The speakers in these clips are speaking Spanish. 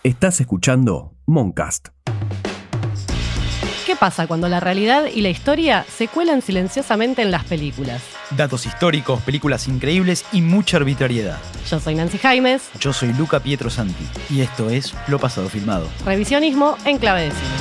Estás escuchando Moncast. ¿Qué pasa cuando la realidad y la historia se cuelan silenciosamente en las películas? Datos históricos, películas increíbles y mucha arbitrariedad. Yo soy Nancy Jaimes. Yo soy Luca Pietrosanti y esto es Lo Pasado Filmado. Revisionismo en clave de cine.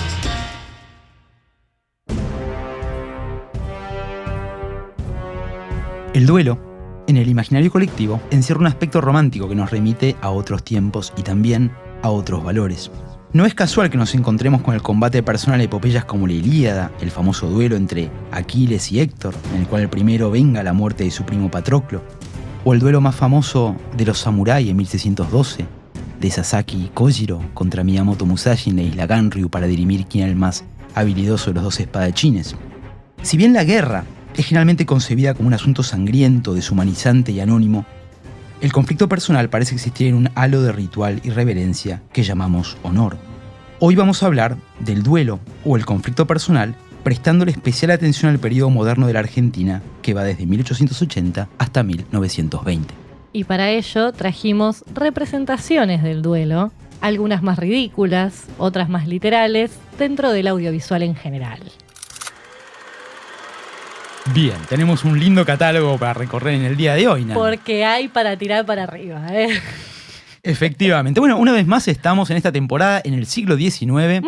El duelo, en el imaginario colectivo, encierra un aspecto romántico que nos remite a otros tiempos y también a otros valores. No es casual que nos encontremos con el combate personal de epopeyas como la Ilíada, el famoso duelo entre Aquiles y Héctor, en el cual el primero venga la muerte de su primo Patroclo, o el duelo más famoso de los samuráis en 1612, de Sasaki Kojiro contra Miyamoto Musashi en la isla Ganryu para dirimir quién era el más habilidoso de los dos espadachines. Si bien la guerra es generalmente concebida como un asunto sangriento, deshumanizante y anónimo, el conflicto personal parece existir en un halo de ritual y reverencia que llamamos honor. Hoy vamos a hablar del duelo o el conflicto personal, prestándole especial atención al periodo moderno de la Argentina, que va desde 1880 hasta 1920. Y para ello trajimos representaciones del duelo, algunas más ridículas, otras más literales, dentro del audiovisual en general. Bien, tenemos un lindo catálogo para recorrer en el día de hoy, ¿no? Porque hay para tirar para arriba, ¿eh? Efectivamente. Bueno, una vez más estamos en esta temporada en el siglo XIX,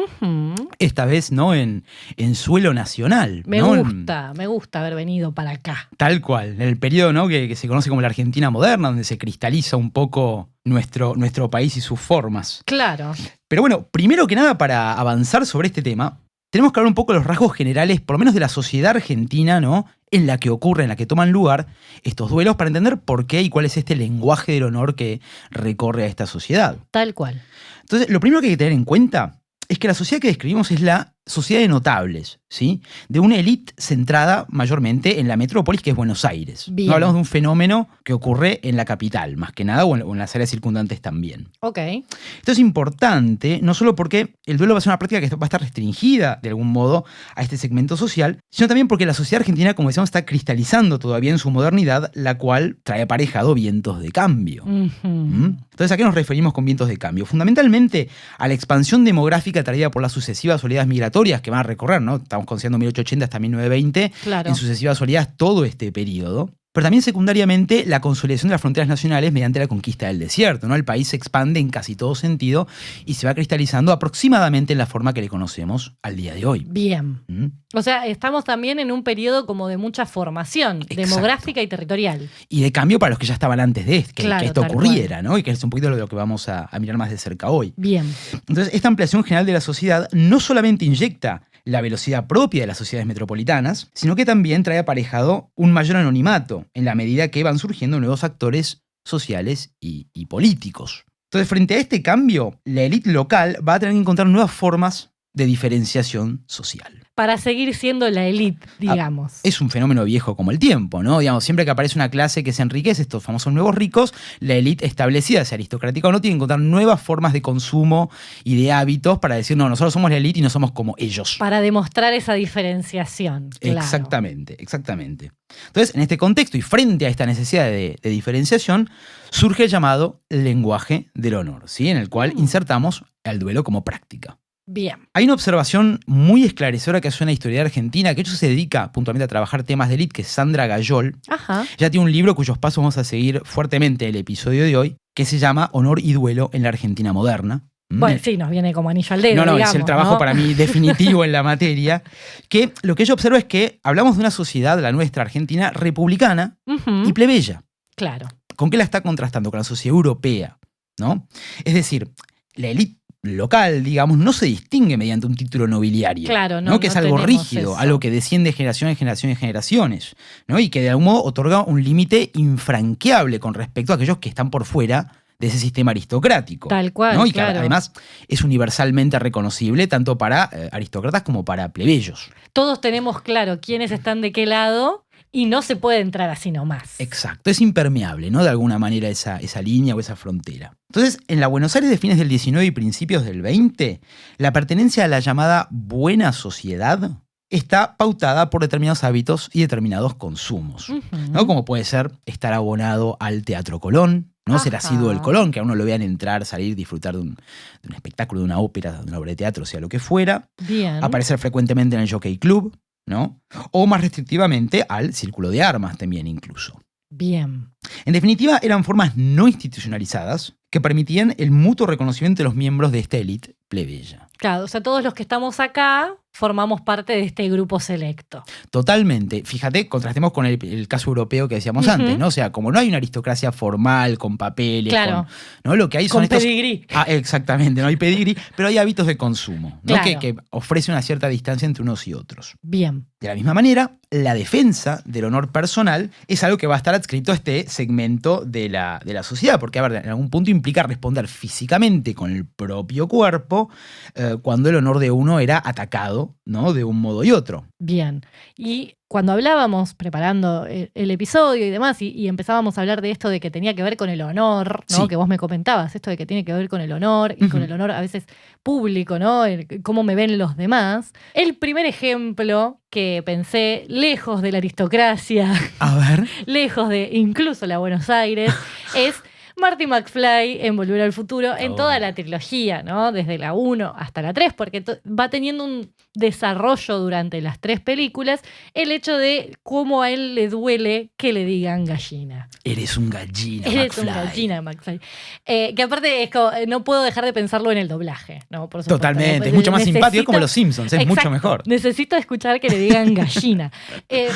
esta vez no en suelo nacional. Me gusta haber venido para acá. Tal cual, en el periodo, ¿no? que se conoce como la Argentina moderna, donde se cristaliza un poco nuestro país y sus formas. Claro. Pero bueno, primero que nada, para avanzar sobre este tema, tenemos que hablar un poco de los rasgos generales, por lo menos de la sociedad argentina, ¿no? En la que toman lugar estos duelos, para entender por qué y cuál es este lenguaje del honor que recorre a esta sociedad. Tal cual. Entonces, lo primero que hay que tener en cuenta es que la sociedad que describimos es la sociedad de notables, ¿sí? De una élite centrada mayormente en la metrópolis, que es Buenos Aires. Bien. No hablamos de un fenómeno que ocurre en la capital, más que nada, o en las áreas circundantes también. Ok. Esto es importante, no solo porque el duelo va a ser una práctica que va a estar restringida, de algún modo, a este segmento social, sino también porque la sociedad argentina, como decíamos, está cristalizando todavía en su modernidad, la cual trae aparejado vientos de cambio. Entonces, ¿a qué nos referimos con vientos de cambio? Fundamentalmente a la expansión demográfica traída por las sucesivas oleadas migratorias que van a recorrer, ¿no? Estamos considerando 1880 hasta 1920, claro. En sucesivas oleadas todo este periodo. Pero también secundariamente la consolidación de las fronteras nacionales mediante la conquista del desierto, ¿no? El país se expande en casi todo sentido y se va cristalizando aproximadamente en la forma que le conocemos al día de hoy. Bien. O sea, estamos también en un periodo como de mucha formación. Exacto. Demográfica y territorial. Y de cambio para los que ya estaban antes de que esto ocurriera, cual. ¿no? Y que es un poquito lo que vamos a mirar más de cerca hoy. Bien. Entonces, esta ampliación general de la sociedad no solamente inyecta la velocidad propia de las sociedades metropolitanas, sino que también trae aparejado un mayor anonimato en la medida que van surgiendo nuevos actores sociales y políticos. Entonces, frente a este cambio, la élite local va a tener que encontrar nuevas formas de diferenciación social. Para seguir siendo la élite, digamos. Es un fenómeno viejo como el tiempo, ¿no? Digamos, siempre que aparece una clase que se enriquece, estos famosos nuevos ricos, la élite establecida, sea aristocrática o no, tiene que encontrar nuevas formas de consumo y de hábitos para decir, no, nosotros somos la élite y no somos como ellos. Para demostrar esa diferenciación. Claro. Exactamente. Entonces, en este contexto y frente a esta necesidad de diferenciación, surge el llamado lenguaje del honor, ¿sí? En el cual insertamos al duelo como práctica. Bien. Hay una observación muy esclarecedora que hace una historiadora argentina, que de hecho se dedica puntualmente a trabajar temas de élite, que es Sandra Gayol. Ajá. Ella tiene un libro cuyos pasos vamos a seguir fuertemente en el episodio de hoy, que se llama Honor y duelo en la Argentina moderna. Bueno, sí, nos viene como anillo al dedo, No, digamos, es el trabajo para mí definitivo en la materia, que lo que ella observa es que hablamos de una sociedad, la nuestra Argentina, republicana y plebeya. Claro. ¿Con qué la está contrastando? Con la sociedad europea, ¿no? Es decir, la élite local, digamos, no se distingue mediante un título nobiliario. Claro, no, que es no algo rígido, eso. algo que desciende de generación en generación en generaciones, ¿no? Y que de algún modo otorga un límite infranqueable con respecto a aquellos que están por fuera de ese sistema aristocrático. Tal cual, ¿no? Y claro. que además es universalmente reconocible tanto para aristócratas como para plebeyos. Todos tenemos claro quiénes están de qué lado y no se puede entrar así nomás. Exacto, es impermeable, ¿no? De alguna manera esa línea o esa frontera. Entonces, en la Buenos Aires de fines del 19 y principios del 20, la pertenencia a la llamada buena sociedad está pautada por determinados hábitos y determinados consumos, ¿no? Como puede ser estar abonado al Teatro Colón, ¿no? Ser Ajá. asiduo del Colón, que a uno lo vean entrar, salir, disfrutar de un espectáculo, de una ópera, de una obra de teatro, sea lo que fuera. Bien. Aparecer frecuentemente en el Jockey Club, ¿no? O más restrictivamente al círculo de armas también incluso. Bien. En definitiva, eran formas no institucionalizadas que permitían el mutuo reconocimiento de los miembros de esta élite plebeya. Claro, o sea, todos los que estamos acá formamos parte de este grupo selecto. Totalmente. Fíjate, contrastemos con el caso europeo que decíamos antes, ¿no? O sea, como no hay una aristocracia formal, con papeles, Claro. ¿no? Lo que hay son Con estos... pedigrí. Exactamente, no hay pedigrí, pero hay hábitos de consumo, ¿no? Claro. Que ofrece una cierta distancia entre unos y otros. Bien. De la misma manera, la defensa del honor personal es algo que va a estar adscrito a este segmento de la sociedad, porque, a ver, en algún punto implica responder físicamente con el propio cuerpo cuando el honor de uno era atacado, ¿no? De un modo y otro. Bien. Y cuando hablábamos, preparando el episodio y demás, y empezábamos a hablar de esto de que tenía que ver con el honor, ¿no? Sí. Que vos me comentabas, esto de que tiene que ver con el honor y con el honor a veces público, ¿no? Cómo me ven los demás. El primer ejemplo que pensé, lejos de la aristocracia, A ver. lejos de incluso la Buenos Aires, es Marty McFly en Volver al Futuro, en toda la trilogía, ¿no? Desde la 1 hasta la 3, porque va teniendo un desarrollo durante las 3 películas, el hecho de cómo a él le duele que le digan gallina. Eres un gallina, Eres McFly. un gallina, McFly. Que aparte es como, no puedo dejar de pensarlo en el doblaje, ¿no? Por supuesto. Totalmente, es mucho más simpático, es como los Simpsons, es Exacto, mucho mejor. Necesito escuchar que le digan gallina.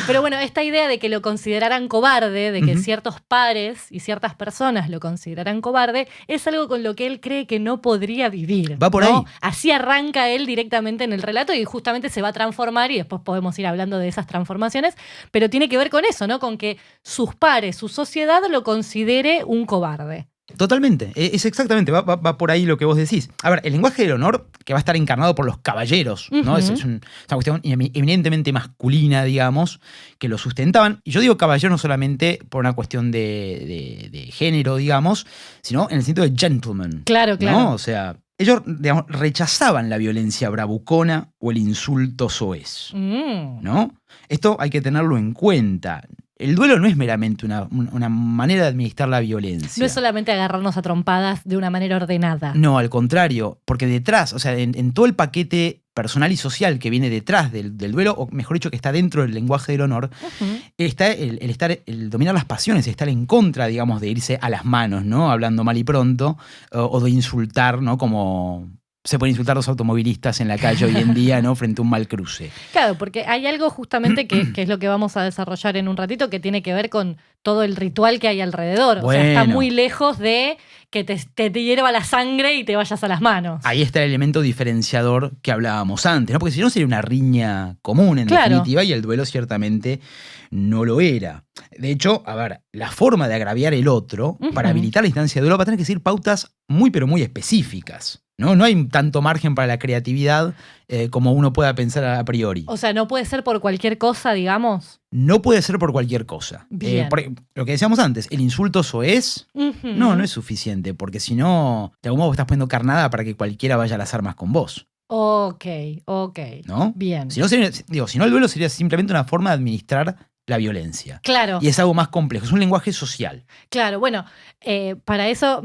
Pero bueno, esta idea de que lo consideraran cobarde, de que ciertos pares y ciertas personas lo consideraran cobarde, es algo con lo que él cree que no podría vivir. Va por ¿no? ahí. Así arranca él directamente en el relato y justamente se va a transformar y después podemos ir hablando de esas transformaciones, pero tiene que ver con eso, ¿no? Con que sus pares, su sociedad lo considere un cobarde. Totalmente, es exactamente, va por ahí lo que vos decís. A ver, el lenguaje del honor, que va a estar encarnado por los caballeros, ¿no? Es una cuestión eminentemente masculina, digamos, que lo sustentaban. Y yo digo caballeros no solamente por una cuestión de género, digamos, sino en el sentido de gentleman. Claro, claro. ¿no? O sea, ellos, digamos, rechazaban la violencia bravucona o el insulto soez, ¿no? Esto hay que tenerlo en cuenta. El duelo no es meramente una manera de administrar la violencia. No es solamente agarrarnos a trompadas de una manera ordenada. No, al contrario, porque detrás, o sea, en todo el paquete personal y social que viene detrás del duelo, o mejor dicho, que está dentro del lenguaje del honor, está el dominar las pasiones, estar en contra, digamos, de irse a las manos, ¿no? Hablando mal y pronto, o de insultar, ¿no? Como se pueden insultar los automovilistas en la calle hoy en día, ¿no? Frente a un mal cruce. Claro, porque hay algo justamente que es lo que vamos a desarrollar en un ratito, que tiene que ver con todo el ritual que hay alrededor. Bueno. O sea, está muy lejos de que te hierva la sangre y te vayas a las manos. Ahí está el elemento diferenciador que hablábamos antes, ¿no? Porque si no sería una riña común en definitiva, y el duelo ciertamente no lo era. De hecho, a ver, la forma de agraviar el otro para habilitar la instancia de duelo va a tener que seguir pautas muy pero muy específicas. No hay tanto margen para la creatividad como uno pueda pensar a priori. O sea, no puede ser por cualquier cosa, digamos. No puede ser por cualquier cosa. Bien. Lo que decíamos antes, el insulto soez, no es suficiente, porque si no, de algún modo estás poniendo carnada para que cualquiera vaya a las armas con vos. Ok. ¿No? Bien. Si no, el duelo sería simplemente una forma de administrar la violencia. Claro. Y es algo más complejo, es un lenguaje social. Claro, bueno, para eso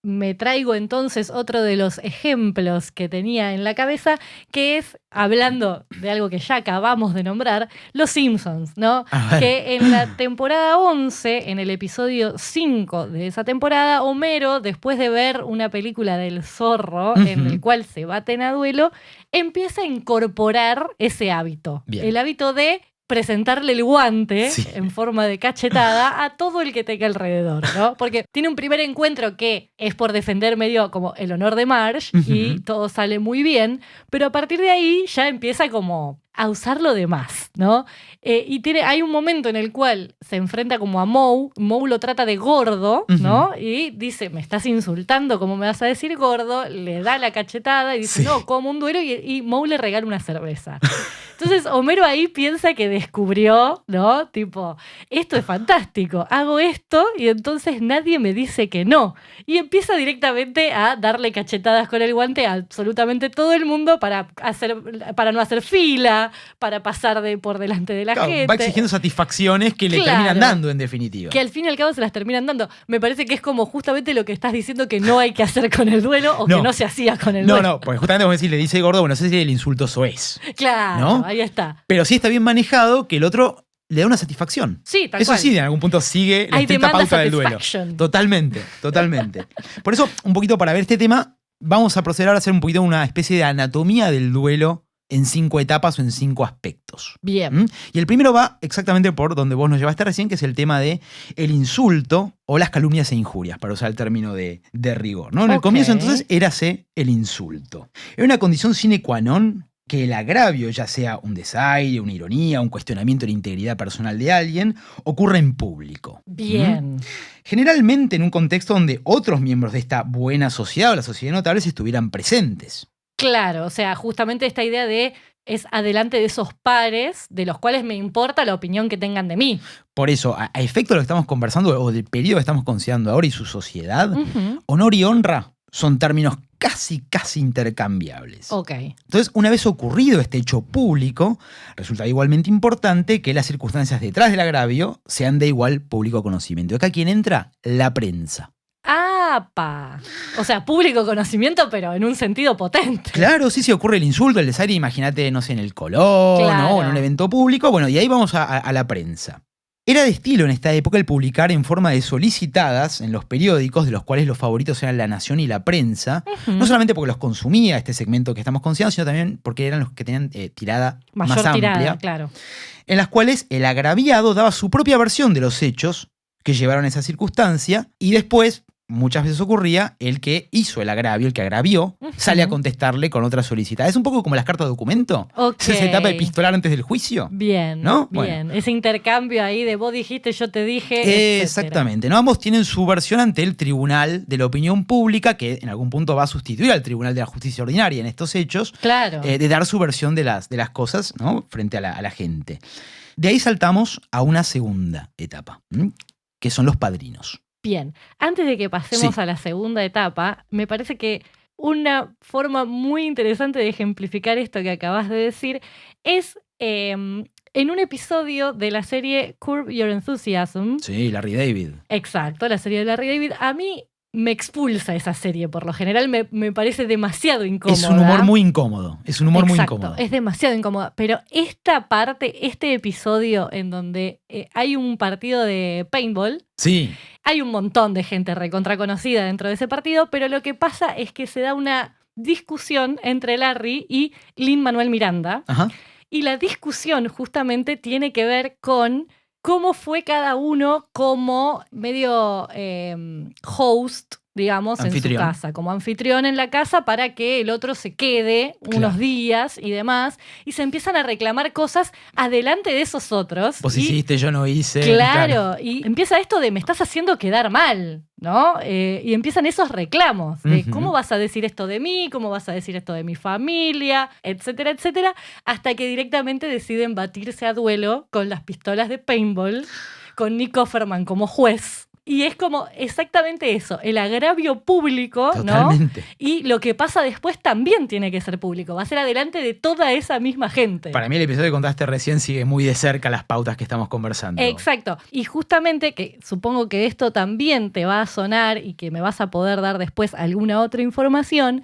me traigo entonces otro de los ejemplos que tenía en la cabeza, que es, hablando de algo que ya acabamos de nombrar, Los Simpsons, ¿no? Que en la temporada 11, en el episodio 5 de esa temporada, Homero, después de ver una película del zorro en el cual se baten a duelo, empieza a incorporar ese hábito. Bien. El hábito de presentarle el guante en forma de cachetada a todo el que tenga alrededor, ¿no? Porque tiene un primer encuentro que es por defender medio como el honor de Marge y todo sale muy bien, pero a partir de ahí ya empieza como a usarlo de más, ¿no? Y hay un momento en el cual se enfrenta como a Moe lo trata de gordo, ¿no? Y dice, me estás insultando, ¿cómo me vas a decir gordo? Le da la cachetada y dice, no, como un duelo, y Moe le regala una cerveza. Entonces Homero ahí piensa que descubrió, ¿no? Tipo, esto es fantástico, hago esto y entonces nadie me dice que no. Y empieza directamente a darle cachetadas con el guante a absolutamente todo el mundo para no hacer fila, fuerza para pasar por delante de la Claro, gente. va exigiendo satisfacciones que le terminan dando, en definitiva. Que al fin y al cabo se las terminan dando. Me parece que es como justamente lo que estás diciendo que no hay que hacer con el duelo o que no se hacía con el duelo. No, porque justamente vos decís, le dice gordo, bueno, no sé si el insulto soez. Claro, ¿no? ahí está. Pero sí está bien manejado que el otro le da una satisfacción. Sí, tal Eso cual. sí, en algún punto sigue la estricta pauta del duelo. Totalmente. Por eso, un poquito para ver este tema, vamos a proceder ahora a hacer un poquito una especie de anatomía del duelo en 5 etapas o en 5 aspectos. Bien. Y el primero va exactamente por donde vos nos llevaste recién, que es el tema de el insulto o las calumnias e injurias, para usar el término de rigor, ¿no? En el comienzo, entonces, érase el insulto. Era una condición sine qua non que el agravio, ya sea un desaire, una ironía, un cuestionamiento de la integridad personal de alguien, ocurre en público. Bien. Generalmente en un contexto donde otros miembros de esta buena sociedad o la sociedad de notables estuvieran presentes. Claro, o sea, justamente esta idea de es adelante de esos pares de los cuales me importa la opinión que tengan de mí. Por eso, a efecto de lo que estamos conversando o del periodo que estamos considerando ahora y su sociedad, honor y honra son términos casi intercambiables. Ok. Entonces, una vez ocurrido este hecho público, resulta igualmente importante que las circunstancias detrás del agravio sean de igual público conocimiento. Acá, ¿quién entra? La prensa. ¡Apa! O sea, público conocimiento, pero en un sentido potente. Claro, sí, ocurre el insulto, el desaire, imagínate, no sé, en el Colón, claro, ¿no? O en un evento público. Bueno, y ahí vamos a la prensa. Era de estilo en esta época el publicar en forma de solicitadas en los periódicos, de los cuales los favoritos eran La Nación y La Prensa, no solamente porque los consumía este segmento que estamos considerando, sino también porque eran los que tenían tirada mayor más amplia, tirada, claro. En las cuales el agraviado daba su propia versión de los hechos que llevaron a esa circunstancia y después, muchas veces ocurría, el que hizo el agravio, el que agravió, sale a contestarle con otra solicitada. Es un poco como las cartas de documento. Okay. Esa etapa epistolar antes del juicio. Bien, ¿no? Bien. Ese intercambio ahí de vos dijiste, yo te dije, exactamente. ¿No? Ambos tienen su versión ante el tribunal de la opinión pública, que en algún punto va a sustituir al tribunal de la justicia ordinaria en estos hechos. Claro. De dar su versión de las cosas, ¿no? Frente a la gente. De ahí saltamos a una segunda etapa, que son los padrinos. Bien, antes de que pasemos a la segunda etapa, me parece que una forma muy interesante de ejemplificar esto que acabas de decir es en un episodio de la serie Curb Your Enthusiasm. Sí, Larry David. Exacto, la serie de Larry David. A mí me expulsa esa serie, por lo general me parece demasiado incómoda. Es un humor muy incómodo, muy Exacto, incómodo. Es demasiado incómoda, pero esta parte, este episodio en donde hay un partido de paintball, sí, hay un montón de gente recontra conocida dentro de ese partido, pero lo que pasa es que se da una discusión entre Larry y Lin-Manuel Miranda. Ajá. Y la discusión justamente tiene que ver con cómo fue cada uno como medio host, digamos, anfitrión. En su casa, como anfitrión en la casa para que el otro se quede unos días y demás, y se empiezan a reclamar cosas adelante de esos otros. Vos hiciste, yo no hice. Claro, y empieza esto de me estás haciendo quedar mal, ¿no? Y empiezan esos reclamos de cómo vas a decir esto de mí, cómo vas a decir esto de mi familia, etcétera, etcétera, hasta que directamente deciden batirse a duelo con las pistolas de paintball, con Nick Offerman como juez. Y es como exactamente eso, el agravio público, totalmente, ¿no? Y lo que pasa después también tiene que ser público, va a ser adelante de toda esa misma gente. Para mí el episodio que contaste recién sigue muy de cerca las pautas que estamos conversando. Exacto. Y justamente, que supongo que esto también te va a sonar y que me vas a poder dar después alguna otra información,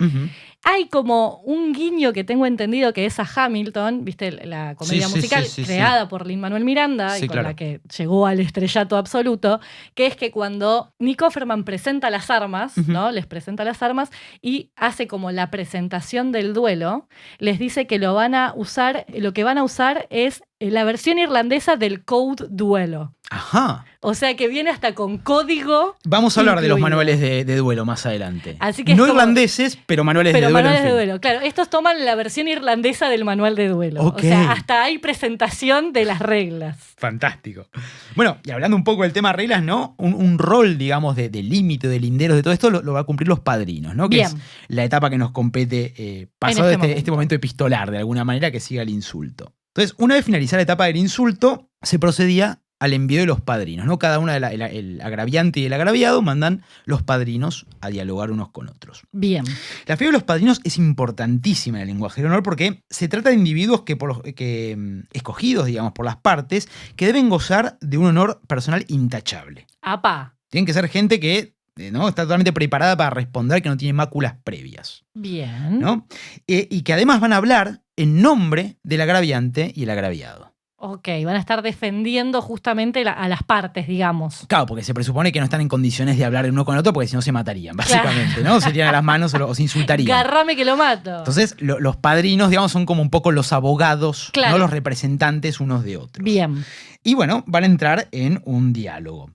hay como un guiño que tengo entendido que es a Hamilton, ¿viste? La comedia musical creada por Lin-Manuel Miranda y con la que llegó al estrellato absoluto, que es que cuando Nick Offerman presenta las armas, ¿no? Les presenta las armas y hace como la presentación del duelo, les dice que lo que van a usar es la versión irlandesa del Code Duelo. Ajá. O sea que viene hasta con código. Vamos a hablar incluido. de los manuales de duelo más adelante. Así que no irlandeses, pero manuales de duelo. Manuales de duelo, claro. Estos toman la versión irlandesa del manual de duelo. Okay. O sea, hasta hay presentación de las reglas. Fantástico. Bueno, y hablando un poco del tema reglas, ¿no? Un rol, digamos, de límite, de linderos, de todo esto, lo va a cumplir los padrinos, ¿no? Que Bien. es la etapa que nos compete pasado este momento epistolar, de alguna manera, que siga el insulto. Entonces, una vez finalizada la etapa del insulto, se procedía al envío de los padrinos, ¿no? Cada una el agraviante y el agraviado mandan los padrinos a dialogar unos con otros. Bien. La figura de los padrinos es importantísima en el lenguaje del honor porque se trata de individuos escogidos, digamos, por las partes, que deben gozar de un honor personal intachable. ¡Apa! Tienen que ser gente que, ¿no?, está totalmente preparada para responder, que no tiene máculas previas. Bien. ¿No? Y que además van a hablar en nombre del agraviante y el agraviado. Ok, van a estar defendiendo justamente a las partes, digamos. Claro, porque se presupone que no están en condiciones de hablar el uno con el otro porque si no se matarían, básicamente, ¿no? Se tiran a las manos o se insultarían. Garrame que lo mato. Entonces, los padrinos, digamos, son como un poco los abogados, claro, no los representantes unos de otros. Bien. Y bueno, van a entrar en un diálogo.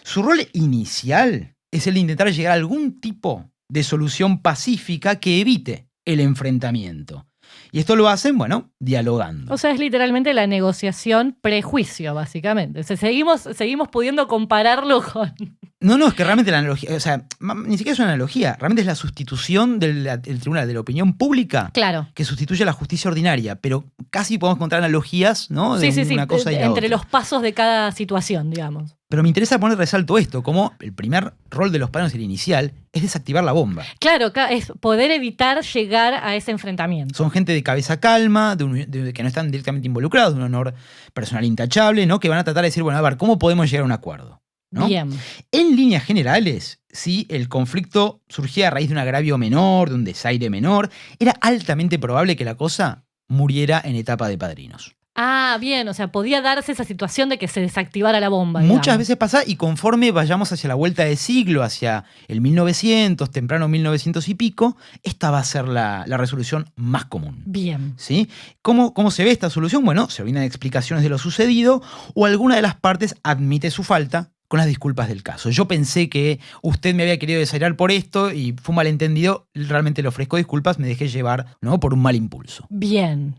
Su rol inicial es el de intentar llegar a algún tipo de solución pacífica que evite el enfrentamiento. Y esto lo hacen, bueno, dialogando. O sea, es literalmente la negociación prejuicio, básicamente. O sea, seguimos pudiendo compararlo con... No, es que realmente la analogía, o sea, ni siquiera es una analogía, realmente es la sustitución del tribunal de la opinión pública, claro, que sustituye a la justicia ordinaria, pero casi podemos encontrar analogías, ¿no? De una cosa y la entre otra. los pasos de cada situación, digamos. Pero me interesa poner resalto esto, como el primer rol de los padrinos, el inicial, es desactivar la bomba. Claro, es poder evitar llegar a ese enfrentamiento. Son gente de cabeza calma, que no están directamente involucrados, de un honor personal intachable, ¿no? Que van a tratar de decir, bueno, a ver, ¿cómo podemos llegar a un acuerdo? ¿No? Bien. En líneas generales, si el conflicto surgía a raíz de un agravio menor, de un desaire menor, era altamente probable que la cosa muriera en etapa de padrinos. Ah, bien, o sea, podía darse esa situación de que se desactivara la bomba. Digamos. Muchas veces pasa, y conforme vayamos hacia la vuelta de siglo, hacia el 1900, temprano 1900 y pico, esta va a ser la resolución más común. Bien. ¿Sí? ¿Cómo se ve esta solución? Bueno, se brindan explicaciones de lo sucedido o alguna de las partes admite su falta con las disculpas del caso. Yo pensé que usted me había querido desairar por esto y fue un malentendido, realmente le ofrezco disculpas, me dejé llevar, ¿no?, por un mal impulso. Bien.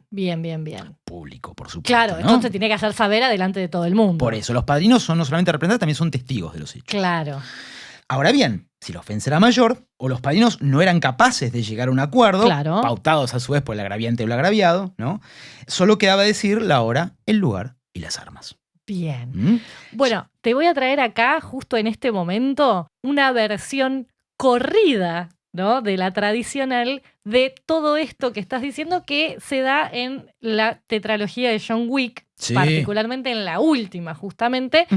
Público, por supuesto. Claro, ¿no? esto se tiene que hacer saber adelante de todo el mundo. Por eso, los padrinos son no solamente representantes, también son testigos de los hechos. Claro. Ahora bien, si la ofensa era mayor o los padrinos no eran capaces de llegar a un acuerdo, claro, pautados a su vez por el agraviante o el agraviado, ¿no?, solo quedaba decir la hora, el lugar y las armas. Bien. Bueno, te voy a traer acá, justo en este momento, una versión corrida, ¿no?, de la tradicional de todo esto que estás diciendo, que se da en la tetralogía de John Wick, sí, particularmente en la última, justamente.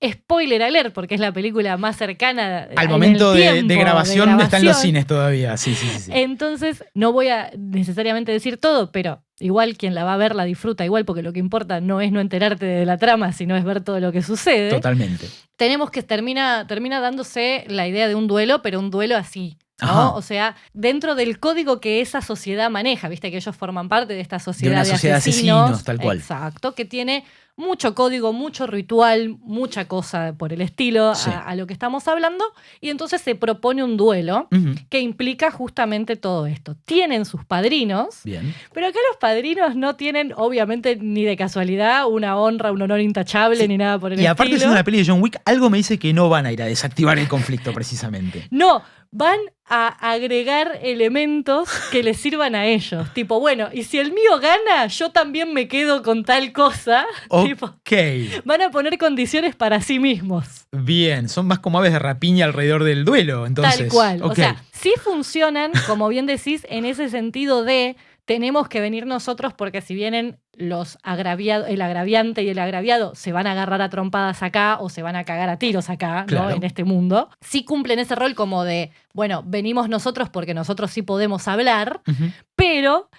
Spoiler alert, porque es la película más cercana al momento de grabación, está en los cines cines todavía. Sí. Entonces, no voy a necesariamente decir todo, pero igual quien la va a ver la disfruta igual, porque lo que importa no es no enterarte de la trama, sino es ver todo lo que sucede. Totalmente. Tenemos que termina dándose la idea de un duelo, pero un duelo así, ¿no? Ajá. O sea, dentro del código que esa sociedad maneja, viste que ellos forman parte de esta sociedad de una sociedad de asesinos, tal cual. Exacto, que tiene mucho código, mucho ritual, mucha cosa por el estilo, sí, a lo que estamos hablando, y entonces se propone un duelo que implica justamente todo esto. Tienen sus padrinos, bien, pero acá los padrinos no tienen, obviamente, ni de casualidad, una honra, un honor intachable, sí, ni nada por el estilo. Y aparte siendo una peli de John Wick, algo me dice que no van a ir a desactivar el conflicto precisamente. No, van a agregar elementos que les sirvan a ellos. Tipo, bueno, y si el mío gana, yo también me quedo con tal cosa. Ok. Tipo, van a poner condiciones para sí mismos. Bien, son más como aves de rapiña alrededor del duelo, entonces. Tal cual. Okay. O sea, sí funcionan, como bien decís, en ese sentido de tenemos que venir nosotros porque si vienen los agraviados, el agraviante y el agraviado se van a agarrar a trompadas acá o se van a cagar a tiros acá, claro, ¿no?, en este mundo. Sí cumplen ese rol como de, bueno, venimos nosotros porque nosotros sí podemos hablar, pero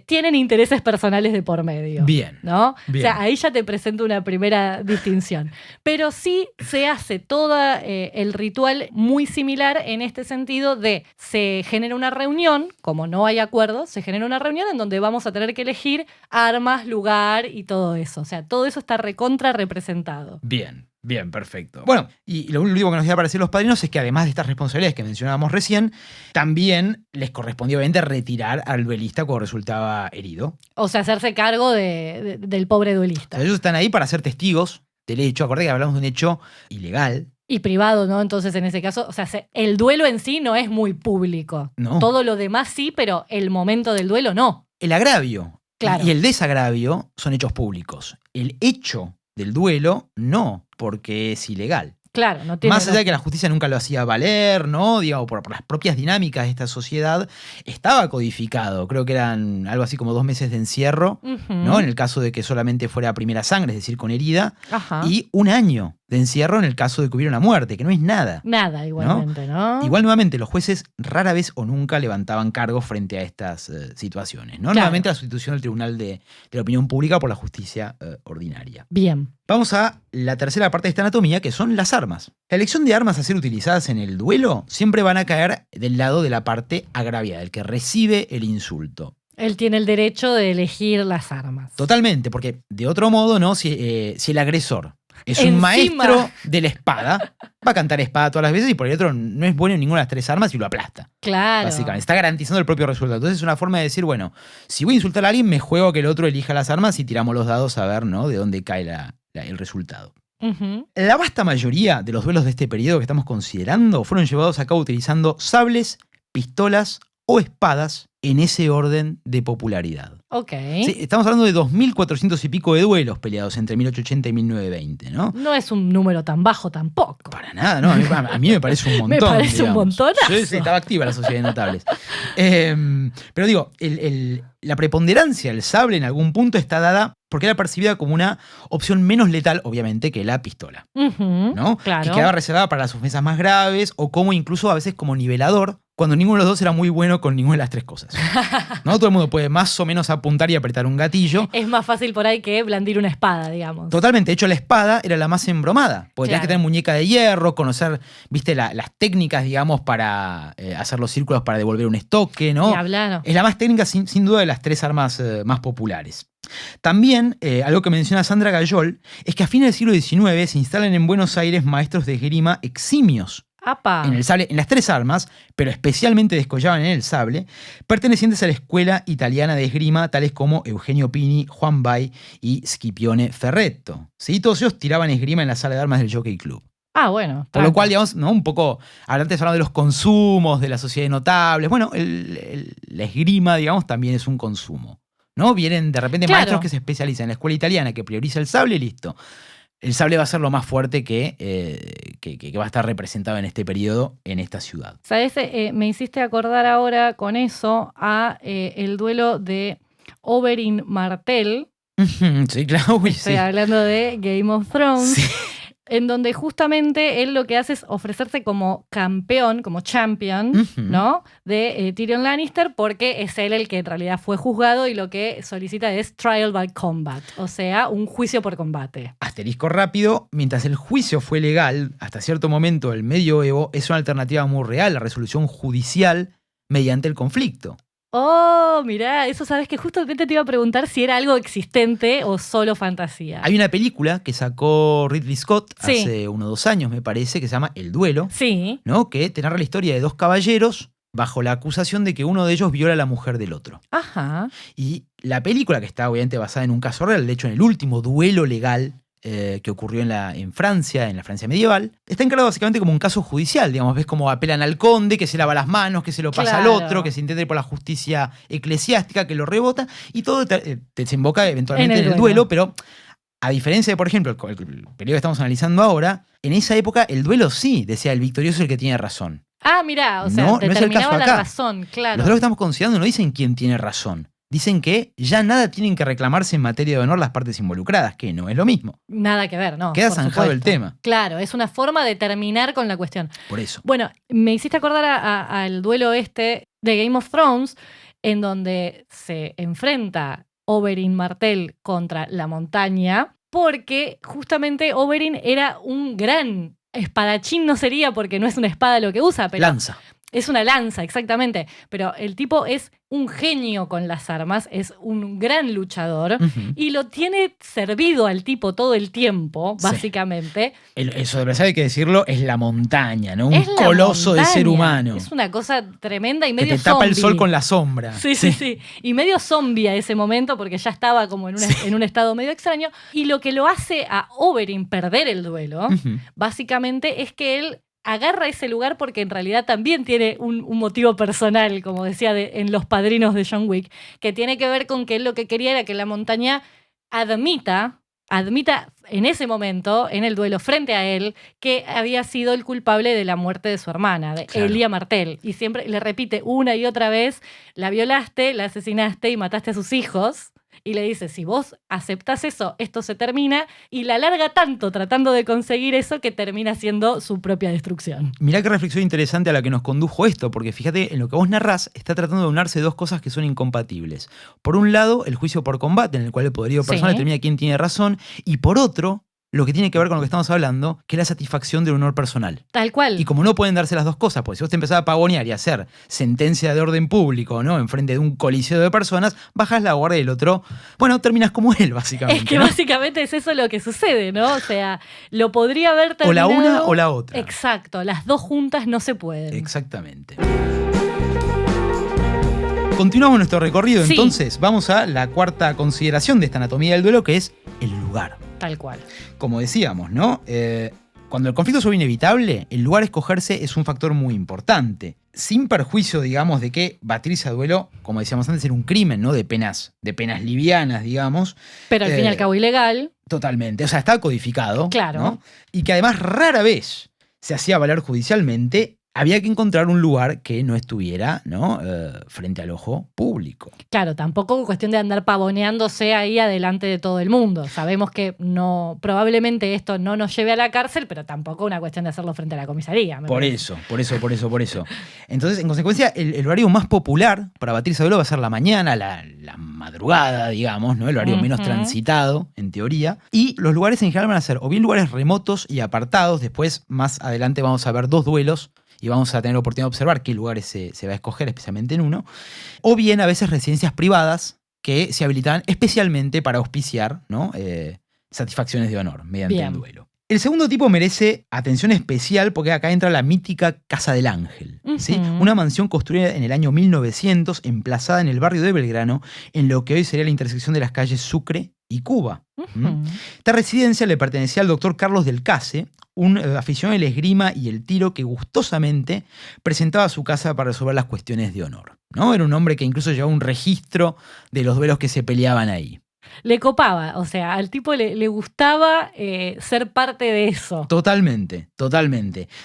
tienen intereses personales de por medio. Bien. ¿No? Bien. O sea, ahí ya te presento una primera distinción. Pero sí se hace todo el ritual muy similar en este sentido de se genera una reunión, como no hay acuerdo, se genera una reunión en donde vamos a tener que elegir armas, lugar y todo eso. O sea, todo eso está recontra representado. Bien, perfecto. Bueno, y lo último que nos iba a parecer los padrinos es que además de estas responsabilidades que mencionábamos recién, también les correspondía obviamente retirar al duelista cuando resultaba herido. O sea, hacerse cargo del pobre duelista. O sea, ellos están ahí para ser testigos del hecho. Acordate que hablamos de un hecho ilegal. Y privado, ¿no? Entonces, en ese caso, o sea, el duelo en sí no es muy público. No. Todo lo demás sí, pero el momento del duelo no. El agravio claro, y el desagravio son hechos públicos. El hecho del duelo, no, porque es ilegal. Claro, no tiene. Más allá de que la justicia nunca lo hacía valer, ¿no? Digamos, por las propias dinámicas de esta sociedad, estaba codificado. Creo que eran algo así como 2 meses de encierro, ¿no? En el caso de que solamente fuera primera sangre, es decir, con herida. Ajá. Y 1 año de encierro en el caso de que hubiera una muerte, que no es nada. Nada, igualmente, ¿no? Igual, nuevamente, los jueces rara vez o nunca levantaban cargos frente a estas situaciones, ¿no? Claro. Nuevamente la sustitución del Tribunal de la Opinión Pública por la justicia ordinaria. Bien. Vamos a la tercera parte de esta anatomía, que son las armas. La elección de armas a ser utilizadas en el duelo siempre van a caer del lado de la parte agraviada, el que recibe el insulto. Él tiene el derecho de elegir las armas. Totalmente, porque de otro modo, ¿no? Si el agresor es un Encima. maestro de la espada, va a cantar espada todas las veces y por el otro no es bueno en ninguna de las 3 armas y lo aplasta. Claro. Básicamente, está garantizando el propio resultado. Entonces es una forma de decir, bueno, si voy a insultar a alguien, me juego a que el otro elija las armas y tiramos los dados a ver, ¿no? De dónde cae el resultado. La vasta mayoría de los duelos de este periodo que estamos considerando fueron llevados a cabo utilizando sables, pistolas o espadas en ese orden de popularidad. Ok. Sí, estamos hablando de 2.400 y pico de duelos peleados entre 1880 y 1920, ¿no? No es un número tan bajo tampoco. Para nada, ¿no? A mí me parece un montón. Me parece un montonazo. Sí, estaba activa la sociedad de notables. Pero digo, la preponderancia del sable en algún punto está dada porque era percibida como una opción menos letal, obviamente, que la pistola, ¿no? Claro. Que quedaba reservada para las ofensas más graves o como incluso a veces como nivelador, cuando ninguno de los dos era muy bueno con ninguna de las 3 cosas. ¿No? Todo el mundo puede más o menos apuntar y apretar un gatillo. Es más fácil por ahí que blandir una espada, digamos. Totalmente. De hecho, la espada era la más embromada. Porque tenías que tener muñeca de hierro, conocer, viste, las técnicas, digamos, para hacer los círculos para devolver un estoque, ¿no? Ni hablar. Es la más técnica, sin duda, de las 3 armas más populares. También, algo que menciona Sandra Gayol, es que a fines del siglo XIX se instalan en Buenos Aires maestros de esgrima eximios. ¡Apa! En el sable, en las 3 armas, pero especialmente descollaban en el sable, pertenecientes a la escuela italiana de esgrima, tales como Eugenio Pini, Juan Bay y Scipione Ferretto. ¿Sí? Todos ellos tiraban esgrima en la sala de armas del Jockey Club. Ah, bueno. Por lo cual, digamos, ¿no? Un poco, antes hablando de los consumos, de la sociedad de notables, bueno, la esgrima, digamos, también es un consumo, ¿no? Vienen de repente maestros que se especializan en la escuela italiana, que prioriza el sable y listo. El sable va a ser lo más fuerte que va a estar representado en este periodo en esta ciudad. ¿Sabes? Me hiciste acordar ahora con eso a el duelo de Oberyn Martell. Sí, claro. Uy, Estoy hablando de Game of Thrones. Sí. En donde justamente él lo que hace es ofrecerse como campeón, como champion, ¿no? De Tyrion Lannister, porque es él el que en realidad fue juzgado y lo que solicita es trial by combat, o sea, un juicio por combate. Asterisco rápido, mientras el juicio fue legal, hasta cierto momento el medioevo es una alternativa muy real, la resolución judicial mediante el conflicto. Oh, mirá, eso sabes que justamente te iba a preguntar si era algo existente o solo fantasía. Hay una película que sacó Ridley Scott Sí. hace 1 o 2 años, me parece, que se llama El Duelo, Sí. ¿no? Que te narra la historia de 2 caballeros bajo la acusación de que uno de ellos viola a la mujer del otro. Ajá. Y la película, que está obviamente basada en un caso real, de hecho en el último duelo legal que ocurrió en Francia, en la Francia medieval, está encarado básicamente como un caso judicial, digamos, ves cómo apelan al conde, que se lava las manos, que se lo pasa Claro. al otro, que se intenta ir por la justicia eclesiástica, que lo rebota, y todo te desemboca eventualmente en el duelo, pero a diferencia de, por ejemplo, el periodo que estamos analizando ahora, en esa época el duelo sí, decía, el victorioso es el que tiene razón. Ah, mirá, o sea, No es el determinaba caso la acá. razón, claro. Los duelos que estamos considerando no dicen quién tiene razón. Dicen que ya nada tienen que reclamarse en materia de honor las partes involucradas, que no es lo mismo. Nada que ver, ¿no? Queda por zanjado el supuesto. tema. Claro, es una forma de terminar con la cuestión. Por eso. Bueno, me hiciste acordar al duelo este de Game of Thrones, en donde se enfrenta Oberyn Martell contra la montaña, porque justamente Oberyn era un gran espadachín, no sería porque no es una espada lo que usa, pero Lanza. es una lanza, exactamente. Pero el tipo es un genio con las armas, es un gran luchador y lo tiene servido al tipo todo el tiempo, Sí. básicamente. Eso, de verdad hay que decirlo, es la montaña, ¿no? Un Es la coloso de montaña. ser humano. Es una cosa tremenda y Que medio te tapa el zombie. sol con la sombra. Sí. Y medio zombie a ese momento porque ya estaba como en un estado medio extraño. Y lo que lo hace a Oberyn perder el duelo, básicamente, es que él agarra ese lugar porque en realidad también tiene un motivo personal, como decía en Los Padrinos de John Wick, que tiene que ver con que él lo que quería era que la montaña admita admita en ese momento, en el duelo frente a él, que había sido el culpable de la muerte de su hermana, de Elia Martel. Y siempre le repite una y otra vez, la violaste, la asesinaste y mataste a sus hijos. Y le dice, si vos aceptás eso, esto se termina, y la larga tanto tratando de conseguir eso que termina siendo su propia destrucción. Mirá qué reflexión interesante a la que nos condujo esto, porque fíjate, en lo que vos narrás, está tratando de unirse dos cosas que son incompatibles. Por un lado, el juicio por combate, en el cual el poderío personal determina quién tiene razón, y por otro, lo que tiene que ver con lo que estamos hablando, que es la satisfacción del honor personal. Tal cual. Y como no pueden darse las dos cosas, porque si vos te empezás a pavonear y a hacer sentencia de orden público, ¿no? Enfrente de un coliseo de personas, bajás la guardia y el otro, bueno, terminás como él, básicamente. Es que básicamente es eso lo que sucede, ¿no? O sea, lo podría haber terminado... O la una o la otra. Exacto, las dos juntas no se pueden. Exactamente. Continuamos nuestro recorrido, entonces vamos a la cuarta consideración de esta anatomía del duelo, que es el lugar. Tal cual. Como decíamos, ¿no? Cuando el conflicto es inevitable, el lugar a escogerse es un factor muy importante. Sin perjuicio, digamos, de que batirse a duelo, como decíamos antes, era un crimen, ¿no? De penas livianas, digamos. Pero al fin y al cabo ilegal. Totalmente. O sea, está codificado. Claro. ¿No? Y que además rara vez se hacía valer judicialmente. Había que encontrar un lugar que no estuviera, ¿no? Frente al ojo público. Claro, tampoco cuestión de andar pavoneándose ahí adelante de todo el mundo. Sabemos que no, probablemente esto no nos lleve a la cárcel, pero tampoco una cuestión de hacerlo frente a la comisaría. Por eso. Entonces, en consecuencia, el horario más popular para batirse a duelo va a ser la mañana, la madrugada, digamos, ¿no? El horario menos transitado, en teoría. Y los lugares en general van a ser o bien lugares remotos y apartados. Después, más adelante, vamos a ver dos duelos y vamos a tener la oportunidad de observar qué lugares se va a escoger, especialmente en uno, o bien a veces residencias privadas que se habilitaban especialmente para auspiciar, ¿no? Satisfacciones de honor mediante el duelo. El segundo tipo merece atención especial porque acá entra la mítica Casa del Ángel, ¿sí? Una mansión construida en el año 1900, emplazada en el barrio de Belgrano, en lo que hoy sería la intersección de las calles Sucre y Cuba. Esta residencia le pertenecía al doctor Carlos del Case, un aficionado al esgrima y el tiro que gustosamente presentaba a su casa para resolver las cuestiones de honor, ¿no? Era un hombre que incluso llevaba un registro de los duelos que se peleaban ahí. Le copaba, o sea, al tipo le gustaba ser parte de eso. Totalmente.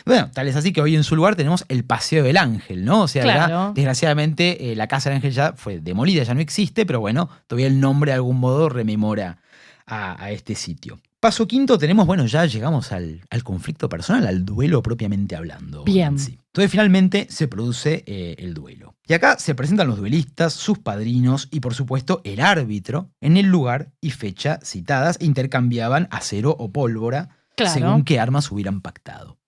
Bueno, tal es así que hoy en su lugar tenemos el Paseo del Ángel, ¿no? O sea, claro. Ya, desgraciadamente la Casa del Ángel ya fue demolida, ya no existe, pero bueno, todavía el nombre de algún modo rememora a este sitio. Paso quinto, tenemos, bueno, ya llegamos al conflicto personal, al duelo propiamente hablando. Bien. Sí. Entonces finalmente se produce el duelo. Y acá se presentan los duelistas, sus padrinos y por supuesto el árbitro en el lugar y fecha citadas e intercambiaban acero o pólvora según qué armas hubieran pactado.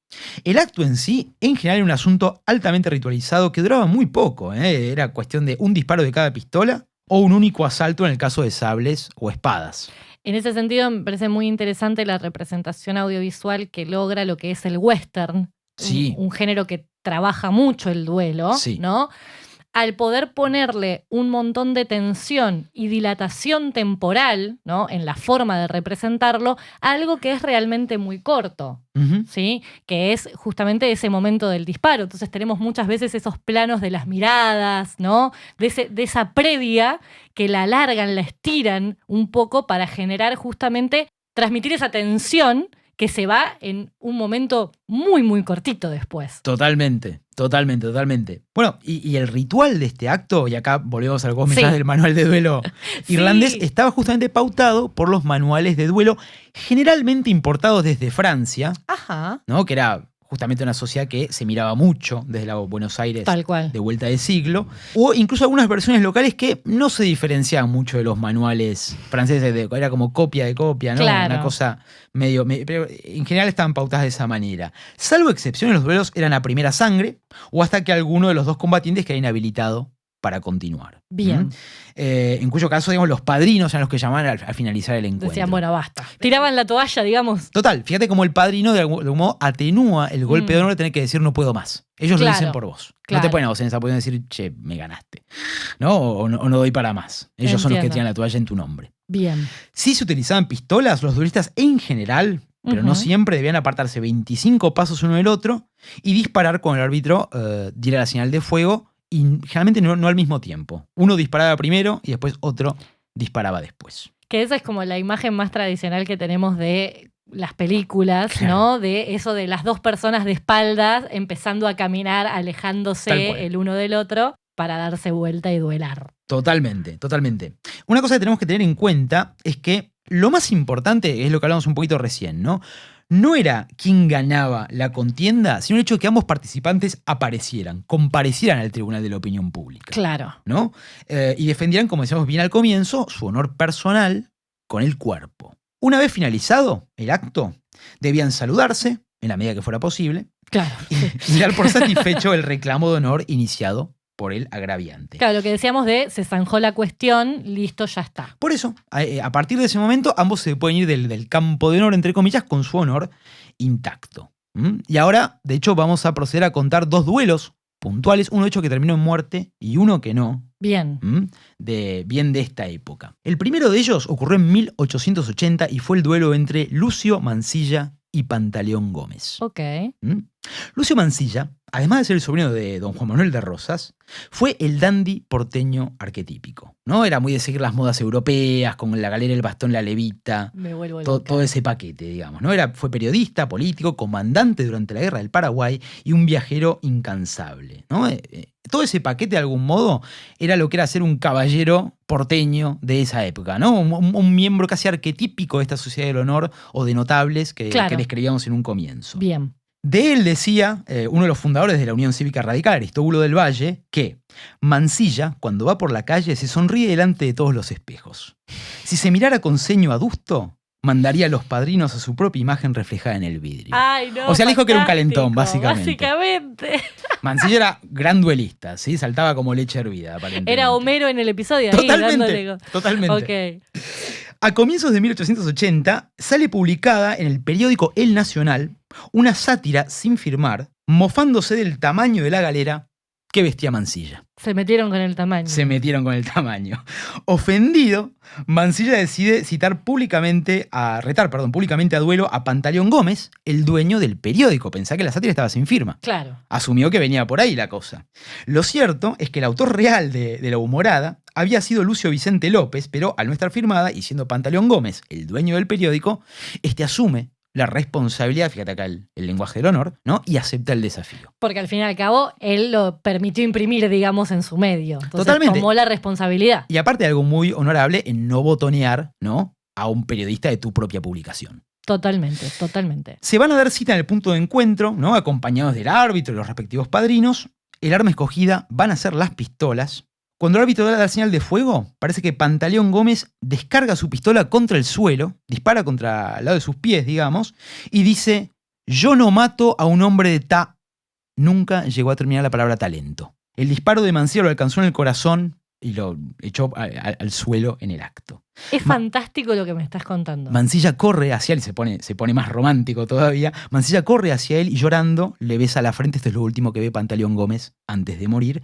El acto en sí, en general, era un asunto altamente ritualizado que duraba muy poco. Era cuestión de un disparo de cada pistola o un único asalto en el caso de sables o espadas. En ese sentido, me parece muy interesante la representación audiovisual que logra lo que es el western, un género que trabaja mucho el duelo, ¿no? Al poder ponerle un montón de tensión y dilatación temporal, ¿no? En la forma de representarlo, algo que es realmente muy corto, ¿sí? Que es justamente ese momento del disparo. Entonces tenemos muchas veces esos planos de las miradas, ¿no? De esa previa que la alargan, la estiran un poco para generar justamente, transmitir esa tensión que se va en un momento muy, muy cortito después. Totalmente. Bueno, y el ritual de este acto, y acá volvemos al mensaje del manual de duelo irlandés, estaba justamente pautado por los manuales de duelo generalmente importados desde Francia, ¿no? Que era justamente una sociedad que se miraba mucho desde la Buenos Aires de vuelta de siglo, o incluso algunas versiones locales que no se diferenciaban mucho de los manuales franceses, era como copia de copia, ¿no? Claro. Una cosa medio, pero en general estaban pautadas de esa manera. Salvo excepciones, los duelos eran a primera sangre o hasta que alguno de los dos combatientes quedara inhabilitado para continuar. Bien. En cuyo caso, digamos, los padrinos eran los que llamaban al finalizar el encuentro. Decían, bueno, basta. Tiraban la toalla, digamos. Total, fíjate cómo el padrino de algún modo atenúa el golpe de honor de tener que decir no puedo más. Ellos lo dicen por vos. No te ponen a vos en esa posición de decir, che, me ganaste. ¿No? O no doy para más. Ellos son los que tiran la toalla en tu nombre. Bien. Si se utilizaban pistolas, los duelistas en general, pero no siempre, debían apartarse 25 pasos uno del otro y disparar cuando el árbitro diera la señal de fuego. Y generalmente no al mismo tiempo. Uno disparaba primero y después otro disparaba después. Que esa es como la imagen más tradicional que tenemos de las películas, Claro. ¿no? De eso de las dos personas de espaldas empezando a caminar, Tal cual. alejándose el uno del otro para darse vuelta y duelar. Totalmente, totalmente. Una cosa que tenemos que tener en cuenta es que lo más importante es lo que hablamos un poquito recién, ¿no? No era quién ganaba la contienda, sino el hecho de que ambos participantes aparecieran, comparecieran al tribunal de la opinión pública, Claro. ¿no? Y defendieran, como decíamos bien al comienzo, su honor personal con el cuerpo. Una vez finalizado el acto, debían saludarse, en la medida que fuera posible, Claro. y dar por satisfecho el reclamo de honor iniciado por el agraviante. Claro, lo que decíamos de se zanjó la cuestión, listo, ya está. Por eso, a partir de ese momento, ambos se pueden ir del campo de honor, entre comillas, con su honor intacto. Y ahora, de hecho, vamos a proceder a contar 2 duelos puntuales, uno de hecho que terminó en muerte y uno que no, Bien. bien de esta época. El primero de ellos ocurrió en 1880 y fue el duelo entre Lucio Mansilla y Pantaleón Gómez. Ok. Lucio Mansilla, además de ser el sobrino de don Juan Manuel de Rosas, fue el dandy porteño arquetípico, ¿no? Era muy de seguir las modas europeas, con la galera, el bastón, la levita, Me vuelvo loca. todo ese paquete, digamos, ¿no? Fue periodista, político, comandante durante la Guerra del Paraguay y un viajero incansable, ¿no? Todo ese paquete, de algún modo, era lo que era ser un caballero porteño de esa época, ¿no? Un miembro casi arquetípico de esta sociedad del honor o de notables que describíamos en un comienzo. Bien. De él decía uno de los fundadores de la Unión Cívica Radical, Aristóbulo del Valle, que Mansilla, cuando va por la calle, se sonríe delante de todos los espejos. Si se mirara con ceño adusto, mandaría a los padrinos a su propia imagen reflejada en el vidrio. Ay, no, O sea, le dijo que era un calentón, fantástico, básicamente. Básicamente. Mansilla era gran duelista, ¿sí? Saltaba como leche hervida, aparentemente. Era Homero en el episodio. Ahí, dándole... Totalmente. Ok. A comienzos de 1880 sale publicada en el periódico El Nacional una sátira sin firmar, mofándose del tamaño de la galera que vestía Mansilla. Se metieron con el tamaño. Se metieron con el tamaño. Ofendido, Mansilla decide retar públicamente a duelo a Pantaleón Gómez, el dueño del periódico. Pensá que la sátira estaba sin firma. Claro. Asumió que venía por ahí la cosa. Lo cierto es que el autor real de la humorada había sido Lucio Vicente López, pero al no estar firmada y siendo Pantaleón Gómez el dueño del periódico, asume la responsabilidad, fíjate acá el lenguaje del honor, ¿no? Y acepta el desafío. Porque al fin y al cabo, él lo permitió imprimir, digamos, en su medio. Entonces, Totalmente. tomó la responsabilidad. Y aparte de algo muy honorable en no botonear, ¿no?, a un periodista de tu propia publicación. Totalmente, totalmente. Se van a dar cita en el punto de encuentro, ¿no?, acompañados del árbitro y los respectivos padrinos. El arma escogida van a ser las pistolas. Cuando el árbitro da la señal de fuego, parece que Pantaleón Gómez descarga su pistola contra el suelo, dispara contra el lado de sus pies, digamos, y dice: yo no mato a un hombre de Nunca llegó a terminar la palabra talento. El disparo de Mansilla lo alcanzó en el corazón y lo echó al suelo en el acto. Es fantástico lo que me estás contando. Mansilla corre hacia él, se pone más romántico todavía. Mansilla corre hacia él y llorando le besa la frente. Esto es lo último que ve Pantaleón Gómez antes de morir.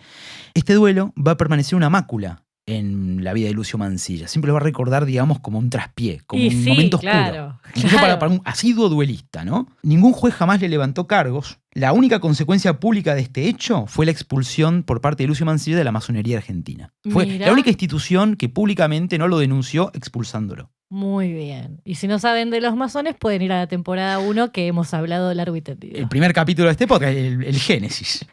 Este duelo va a permanecer una mácula en la vida de Lucio Mansilla. Siempre lo va a recordar, digamos, como un traspié, como un momento oscuro. Claro. Incluso para un asiduo duelista, ¿no? Ningún juez jamás le levantó cargos. La única consecuencia pública de este hecho fue la expulsión por parte de Lucio Mansilla de la masonería argentina. Fue Mirá. la única institución que públicamente no lo denunció expulsándolo. Muy bien. Y si no saben de los masones, pueden ir a la temporada 1 que hemos hablado largo y tendido. El primer capítulo de este podcast, el Génesis.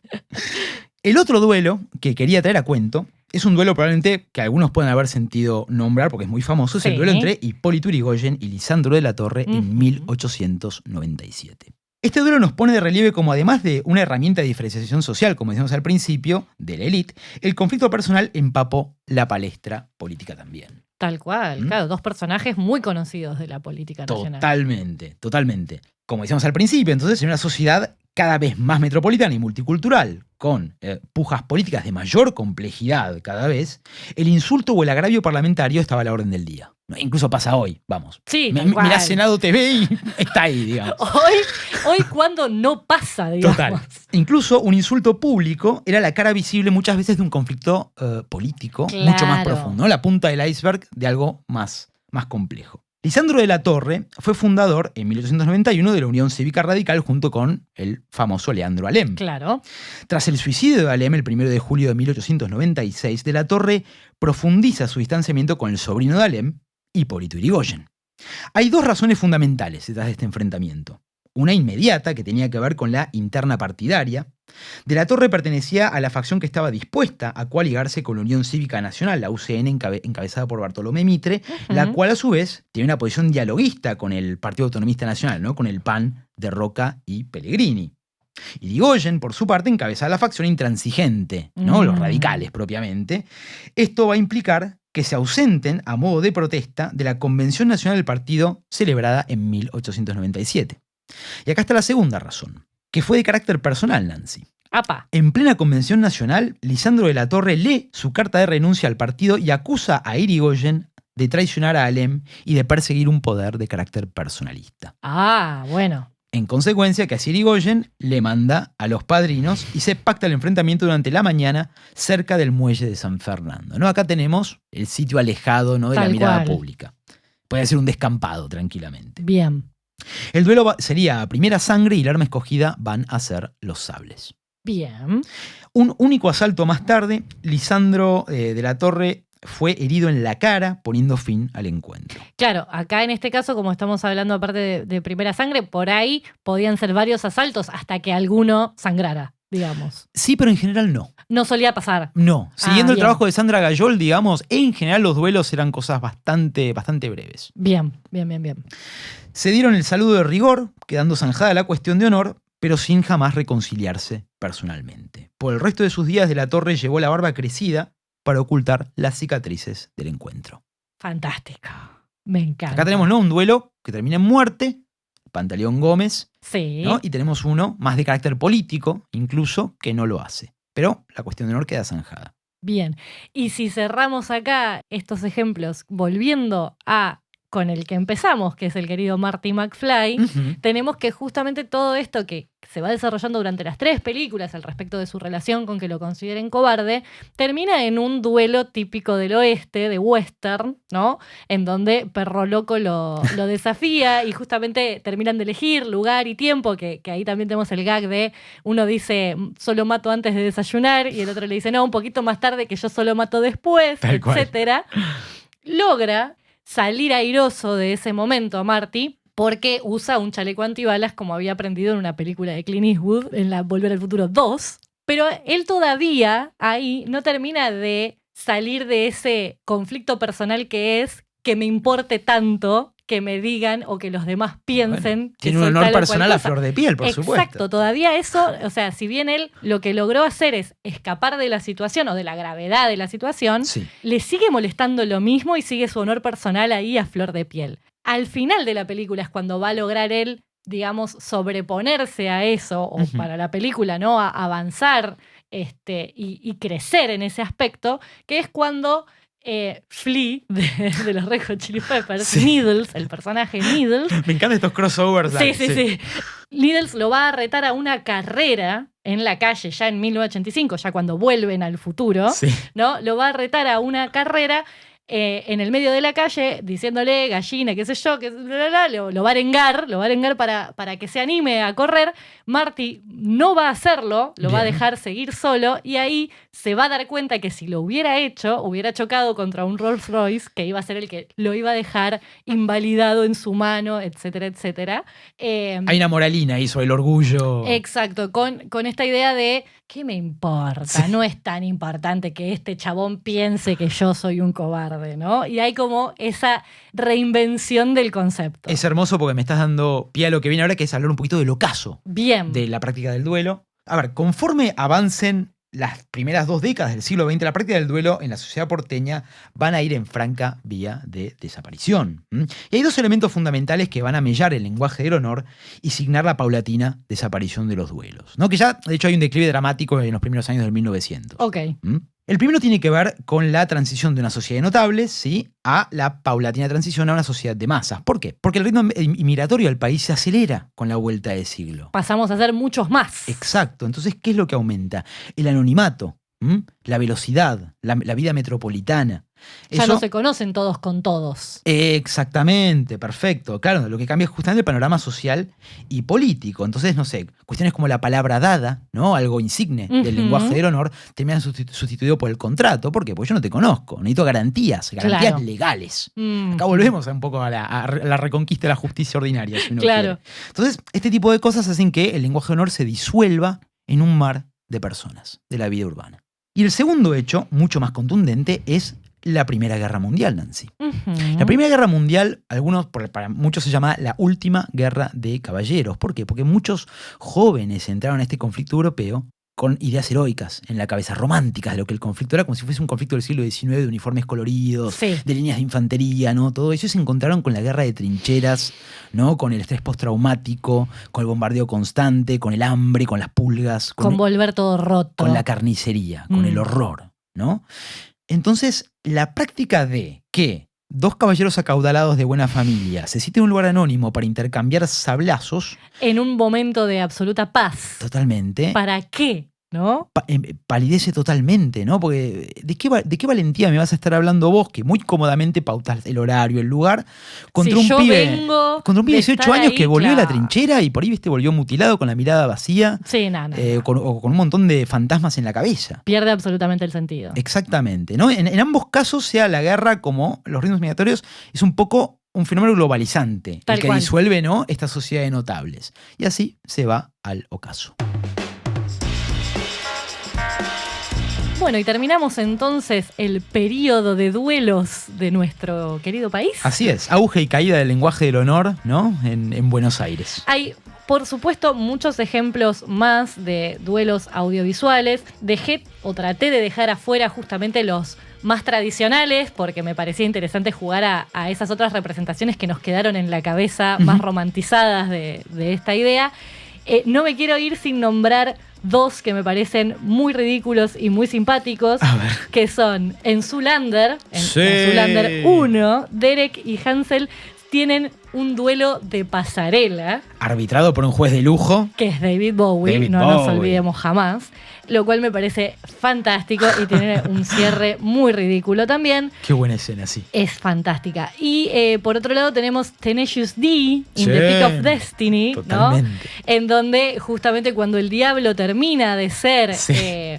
El otro duelo que quería traer a cuento es un duelo probablemente que algunos pueden haber sentido nombrar porque es muy famoso. Es el duelo entre Hipólito Yrigoyen y Lisandro de la Torre en 1897. Este duelo nos pone de relieve como, además de una herramienta de diferenciación social, como decíamos al principio, de la élite, el conflicto personal empapó la palestra política también. Tal cual, claro, dos personajes muy conocidos de la política nacional. Totalmente. Como decíamos al principio, entonces, en una sociedad cada vez más metropolitana y multicultural, con pujas políticas de mayor complejidad cada vez, el insulto o el agravio parlamentario estaba a la orden del día. Incluso pasa hoy, vamos. Sí, mirá Senado TV y está ahí, digamos. Hoy cuando no pasa, digamos. Total. Incluso un insulto público era la cara visible muchas veces de un conflicto político mucho más profundo, ¿no? La punta del iceberg de algo más complejo. Lisandro de la Torre fue fundador en 1891 de la Unión Cívica Radical junto con el famoso Leandro Alem. Claro. Tras el suicidio de Alem el 1 de julio de 1896, de la Torre profundiza su distanciamiento con el sobrino de Alem, Hipólito Yrigoyen. Hay dos razones fundamentales detrás de este enfrentamiento. Una inmediata, que tenía que ver con la interna partidaria. De la Torre pertenecía a la facción que estaba dispuesta a coaligarse con la Unión Cívica Nacional, la UCN, encabezada por Bartolomé Mitre, la cual a su vez tiene una posición dialoguista con el Partido Autonomista Nacional, ¿no? Con el PAN de Roca y Pellegrini. Yrigoyen, por su parte, encabezaba la facción intransigente, ¿no? Los radicales propiamente. Esto va a implicar que se ausenten a modo de protesta de la Convención Nacional del Partido celebrada en 1897. Y acá está la segunda razón, que fue de carácter personal, Nancy. ¡Apa! En plena Convención Nacional, Lisandro de la Torre lee su carta de renuncia al partido y acusa a Yrigoyen de traicionar a Alem y de perseguir un poder de carácter personalista. Ah, bueno. En consecuencia, que así Yrigoyen le manda a los padrinos y se pacta el enfrentamiento durante la mañana cerca del muelle de San Fernando, ¿no? Acá tenemos el sitio alejado, ¿no? De la mirada pública. Puede ser un descampado, tranquilamente. Bien. El duelo sería a primera sangre y el arma escogida van a ser los sables. Bien. Un único asalto más tarde, Lisandro de la Torre fue herido en la cara, poniendo fin al encuentro. Claro, acá en este caso, como estamos hablando aparte de primera sangre, por ahí podían ser varios asaltos hasta que alguno sangrara, digamos. Sí, pero en general no. No solía pasar. No. Siguiendo el bien. trabajo de Sandra Gayol, digamos, en general los duelos eran cosas bastante breves. Bien. Se dieron el saludo de rigor, quedando zanjada la cuestión de honor, pero sin jamás reconciliarse personalmente. Por el resto de sus días, de la Torre llevó la barba crecida para ocultar las cicatrices del encuentro. Fantástico. Me encanta. Acá tenemos, ¿no?, un duelo que termina en muerte, Pantaleón Gómez, Sí. ¿no? Y tenemos uno más de carácter político, incluso, que no lo hace. Pero la cuestión de honor queda zanjada. Bien. Y si cerramos acá estos ejemplos, volviendo a con el que empezamos, que es el querido Marty McFly, tenemos que justamente todo esto que se va desarrollando durante las 3 películas al respecto de su relación con que lo consideren cobarde, termina en un duelo típico del oeste, de western, ¿no? En donde Perro Loco lo desafía y justamente terminan de elegir lugar y tiempo, que ahí también tenemos el gag de uno dice solo mato antes de desayunar y el otro le dice no, un poquito más tarde que yo solo mato después, etcétera. Logra salir airoso de ese momento a Marty porque usa un chaleco antibalas como había aprendido en una película de Clint Eastwood, en la Volver al Futuro 2. Pero él todavía ahí no termina de salir de ese conflicto personal que es que me importe tanto que me digan o que los demás piensen. Bueno, tiene un honor personal a flor de piel, por supuesto. Exacto, todavía eso, o sea, si bien él lo que logró hacer es escapar de la situación o de la gravedad de la situación, Sí. le sigue molestando lo mismo y sigue su honor personal ahí a flor de piel. Al final de la película es cuando va a lograr él, digamos, sobreponerse a eso, o para la película, ¿no? A avanzar y crecer en ese aspecto, que es cuando Flea de los Red Hot Chili Peppers, Sí. Needles, el personaje Needles. Me encantan estos crossovers. Sí. Needles lo va a retar a una carrera en la calle ya en 1985, ya cuando vuelven al futuro, Sí. ¿no? Lo va a retar a una carrera en el medio de la calle, diciéndole gallina, qué sé yo, lo va a arengar para que se anime a correr. Marty no va a hacerlo, lo va a dejar seguir solo y ahí se va a dar cuenta que si lo hubiera hecho, hubiera chocado contra un Rolls Royce que iba a ser el que lo iba a dejar invalidado en su mano, etcétera, etcétera. Hay una moralina ahí sobre el orgullo. Exacto, con esta idea de ¿qué me importa? Sí. No es tan importante que este chabón piense que yo soy un cobarde, ¿no? Y hay como esa reinvención del concepto. Es hermoso porque me estás dando pie a lo que viene ahora, que es hablar un poquito del ocaso. Bien. De la práctica del duelo. A ver, conforme avancen las primeras 2 décadas del siglo XX, la práctica del duelo en la sociedad porteña van a ir en franca vía de desaparición. Y hay 2 elementos fundamentales que van a mellar el lenguaje del honor y signar la paulatina desaparición de los duelos, ¿no? Que ya, de hecho, hay un declive dramático en los primeros años del 1900. Ok. El primero tiene que ver con la transición de una sociedad de notables, ¿sí?, a la paulatina transición a una sociedad de masas. ¿Por qué? Porque el ritmo inmigratorio del país se acelera con la vuelta de siglo. Pasamos a ser muchos más. Exacto. Entonces, ¿qué es lo que aumenta? El anonimato, la velocidad, la vida metropolitana. Ya Eso- no se conocen todos con todos. Exactamente, perfecto. Claro, lo que cambia es justamente el panorama social y político. Entonces, no sé, cuestiones como la palabra dada, ¿no? Algo insigne Ujú. del lenguaje del honor, terminan sustituido por el contrato. ¿Por qué? Porque yo no te conozco. Necesito garantías Claro. legales. Mm. Acá volvemos un poco a la reconquista de la justicia ordinaria, si uno Claro. quiere. Entonces, este tipo de cosas hacen que el lenguaje de honor se disuelva en un mar de personas de la vida urbana. Y el segundo hecho, mucho más contundente, es la Primera Guerra Mundial, Nancy. Ujú. La Primera Guerra Mundial, para muchos se llama la última guerra de caballeros. ¿Por qué? Porque muchos jóvenes entraron a este conflicto europeo con ideas heroicas en la cabeza, románticas de lo que el conflicto era, como si fuese un conflicto del siglo XIX, de uniformes coloridos, Sí. de líneas de infantería, ¿no? Todo eso, y se encontraron con la guerra de trincheras, ¿no? Con el estrés postraumático, con el bombardeo constante, con el hambre, con las pulgas, Con volver todo roto. con la carnicería, con el horror, ¿no? Entonces, la práctica de que dos caballeros acaudalados de buena familia se citen en un lugar anónimo para intercambiar sablazos, En un momento de absoluta paz. totalmente, ¿Para qué? ¿No? palidece totalmente, ¿no? Porque ¿de qué valentía me vas a estar hablando vos, que muy cómodamente pautas el horario, el lugar, contra Si un yo pibe... vengo Contra un pibe de de 18 estar años ahí, que volvió de la claro. trinchera y por ahí, viste, volvió mutilado con la mirada vacía, Sí, nada. o con un montón de fantasmas en la cabeza. Pierde absolutamente el sentido. Exactamente, ¿no? En ambos casos, sea la guerra como los ritmos migratorios, es un poco un fenómeno globalizante, Tal el que cual. disuelve, ¿no?, esta sociedad de notables. Y así se va al ocaso. Bueno, y terminamos entonces el periodo de duelos de nuestro querido país. Así es, auge y caída del lenguaje del honor, ¿no?, en Buenos Aires. Hay, por supuesto, muchos ejemplos más de duelos audiovisuales. Traté de dejar afuera justamente los más tradicionales, porque me parecía interesante jugar a esas otras representaciones que nos quedaron en la cabeza, más romantizadas de esta idea. No me quiero ir sin nombrar dos que me parecen muy ridículos y muy simpáticos, A ver. que son en Zoolander, Sí. en Zoolander 1, Derek y Hansel tienen un duelo de pasarela, Arbitrado por un juez de lujo. que es David Bowie, David no nos Bowie. olvidemos jamás, lo cual me parece fantástico y tiene un cierre muy ridículo también. Qué buena escena, sí. Es fantástica. Y por otro lado tenemos Tenacious D, In Sí, the Peak of Destiny, ¿no? totalmente. En donde justamente cuando el diablo termina de ser Sí.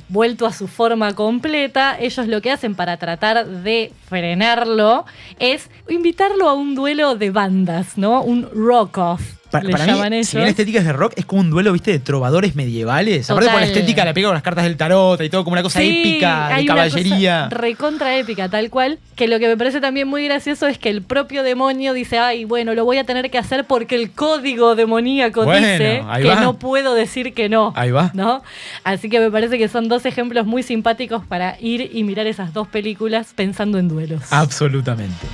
vuelto a su forma completa, ellos lo que hacen para tratar de frenarlo es invitarlo a un duelo de bandas, ¿no? Un rock-off. Le Para llaman mí, ellos. si bien la estética es de rock, es como un duelo, viste, de trovadores medievales. Aparte por la Total. estética, la pega con las cartas del tarot y todo, como una cosa Sí, épica, de hay una caballería. cosa recontra épica, tal cual. Que lo que me parece también muy gracioso es que el propio demonio dice, ay, bueno, lo voy a tener que hacer porque el código demoníaco Bueno, dice ahí que va. no puedo decir que no. Ahí va. ¿No? Así que me parece que son dos ejemplos muy simpáticos para ir y mirar esas dos películas pensando en duelos. Absolutamente.